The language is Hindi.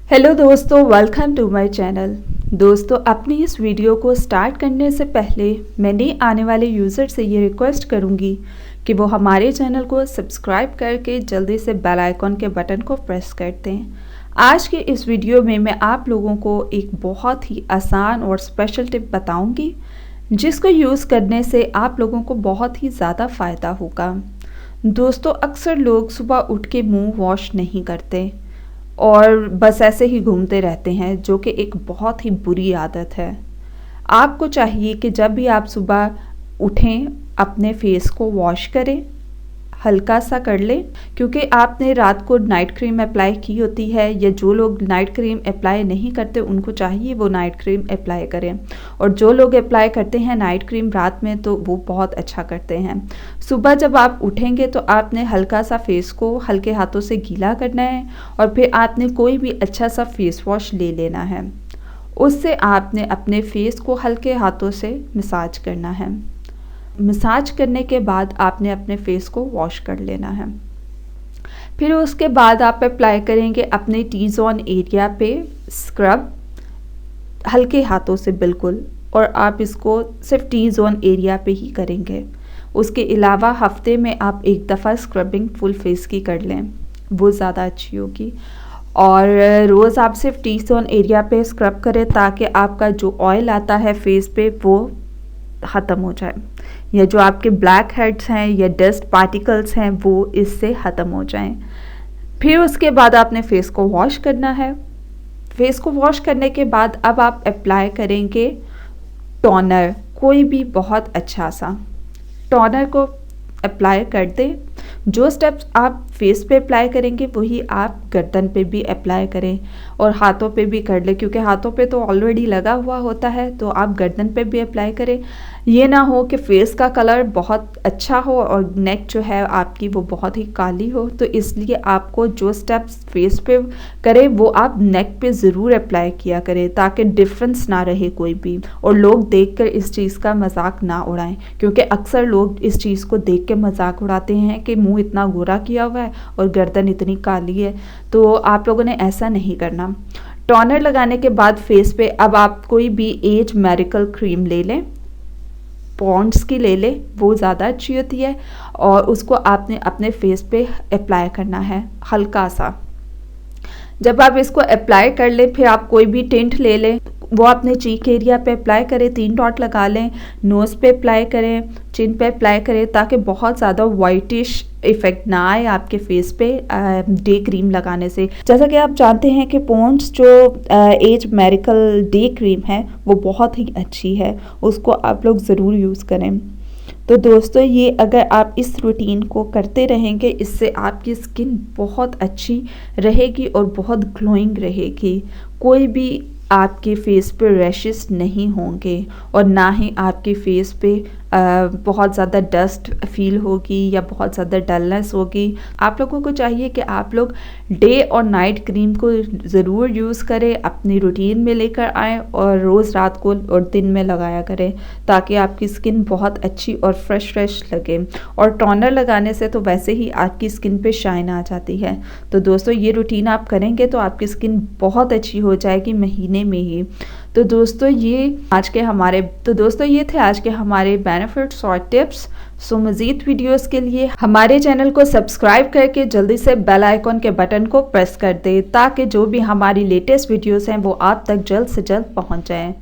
हेलो दोस्तों, वेलकम टू माय चैनल। दोस्तों, अपनी इस वीडियो को स्टार्ट करने से पहले मैं नए आने वाले यूज़र से ये रिक्वेस्ट करूँगी कि वो हमारे चैनल को सब्सक्राइब करके जल्दी से बेल आइकॉन के बटन को प्रेस कर दें। आज के इस वीडियो में मैं आप लोगों को एक बहुत ही आसान और स्पेशल टिप बताऊँगी जिसको यूज़ करने से आप लोगों को बहुत ही ज़्यादा फ़ायदा होगा। दोस्तों, अक्सर लोग सुबह उठ के मुँह वॉश नहीं करते और बस ऐसे ही घूमते रहते हैं, जो कि एक बहुत ही बुरी आदत है। आपको चाहिए कि जब भी आप सुबह उठें अपने फेस को वॉश करें, हल्का सा कर लें, क्योंकि आपने रात को नाइट क्रीम अप्लाई की होती है, या जो लोग नाइट क्रीम अप्लाई नहीं करते उनको चाहिए वो नाइट क्रीम अप्लाई करें, और जो लोग अप्लाई करते हैं नाइट क्रीम रात में तो वो बहुत अच्छा करते हैं। सुबह जब आप उठेंगे तो आपने हल्का सा फेस को हल्के हाथों से गीला करना है, और फिर आपने कोई भी अच्छा सा फेस वॉश ले लेना है। उससे आपने अपने फेस को हल्के हाथों से मसाज करना है। मसाज करने के बाद आपने अपने फेस को वॉश कर लेना है। फिर उसके बाद आप अप्लाई करेंगे अपने टी जोन एरिया पे स्क्रब, हल्के हाथों से बिल्कुल, और आप इसको सिर्फ टी जोन एरिया पे ही करेंगे। उसके अलावा हफ्ते में आप एक दफ़ा स्क्रबिंग फुल फेस की कर लें, वो ज़्यादा अच्छी होगी। और रोज़ आप सिर्फ टी जोन एरिया पे स्क्रब करें ताकि आपका जो ऑयल आता है फेस पे वो ख़त्म हो जाए, या जो आपके ब्लैक हेड्स हैं या डस्ट पार्टिकल्स हैं वो इससे ख़त्म हो जाएं। फिर उसके बाद आपने फेस को वॉश करना है। फेस को वॉश करने के बाद अब आप अप्लाई करेंगे टोनर, कोई भी बहुत अच्छा सा टोनर को अप्लाई कर दें। जो स्टेप्स आप फेस पे अप्लाई करेंगे वही आप गर्दन पे भी अप्लाई करें, और हाथों पे भी कर लें, क्योंकि हाथों पे तो ऑलरेडी लगा हुआ होता है, तो आप गर्दन पे भी अप्लाई करें। ये ना हो कि फेस का कलर बहुत अच्छा हो और नेक जो है आपकी वो बहुत ही काली हो, तो इसलिए आपको जो स्टेप्स फेस पे करें वो आप नेक पे ज़रूर अप्लाई किया करें, ताकि डिफरेंस ना रहे कोई भी, और लोग देखकर इस चीज़ का मजाक ना उड़ाएं, क्योंकि अक्सर लोग इस चीज़ को देख के मजाक उड़ाते हैं कि मुंह इतना गोरा किया हुआ है और गर्दन इतनी काली है। तो आप लोगों ने ऐसा नहीं करना। टोनर लगाने के बाद फेस पे अब आप कोई भी एज मेरिकल क्रीम ले लें, पॉन्ड्स की ले लें, वो ज़्यादा अच्छी होती है, और उसको आपने अपने फेस पे अप्लाई करना है हल्का सा। जब आप इसको अप्लाई कर लें फिर आप कोई भी टिंट ले लें, वो अपने चीक एरिया पे अप्लाई करें, 3 डॉट लगा लें, नोज़ पे अप्लाई करें, चिन पे अप्लाई करें, ताकि बहुत ज़्यादा वाइटिश इफ़ेक्ट ना आए आपके फेस पे डे क्रीम लगाने से। जैसा कि आप जानते हैं कि पॉन्ड्स जो एज मेरिकल डे क्रीम है वो बहुत ही अच्छी है, उसको आप लोग ज़रूर यूज़ करें। तो दोस्तों, ये अगर आप इस रूटीन को करते रहेंगे, इससे आपकी स्किन बहुत अच्छी रहेगी और बहुत ग्लोइंग रहेगी। कोई भी आपके फेस पे रैशेस नहीं होंगे, और ना ही आपके फेस पे बहुत ज़्यादा डस्ट फील होगी या बहुत ज़्यादा डलनेस होगी। आप लोगों को चाहिए कि आप लोग डे और नाइट क्रीम को ज़रूर यूज़ करें, अपनी रूटीन में लेकर आएँ, और रोज़ रात को और दिन में लगाया करें, ताकि आपकी स्किन बहुत अच्छी और फ्रेश लगे। और टोनर लगाने से तो वैसे ही आपकी स्किन पे शाइन आ जाती है। तो दोस्तों, ये रूटीन आप करेंगे तो आपकी स्किन बहुत अच्छी हो जाएगी महीने में ही। तो दोस्तों, ये थे आज के हमारे बेनिफिट्स और टिप्स। सो मज़ीद वीडियोस के लिए हमारे चैनल को सब्सक्राइब करके जल्दी से बेल आइकॉन के बटन को प्रेस कर दें, ताकि जो भी हमारी लेटेस्ट वीडियोस हैं वो आप तक जल्द से जल्द पहुंच जाएं।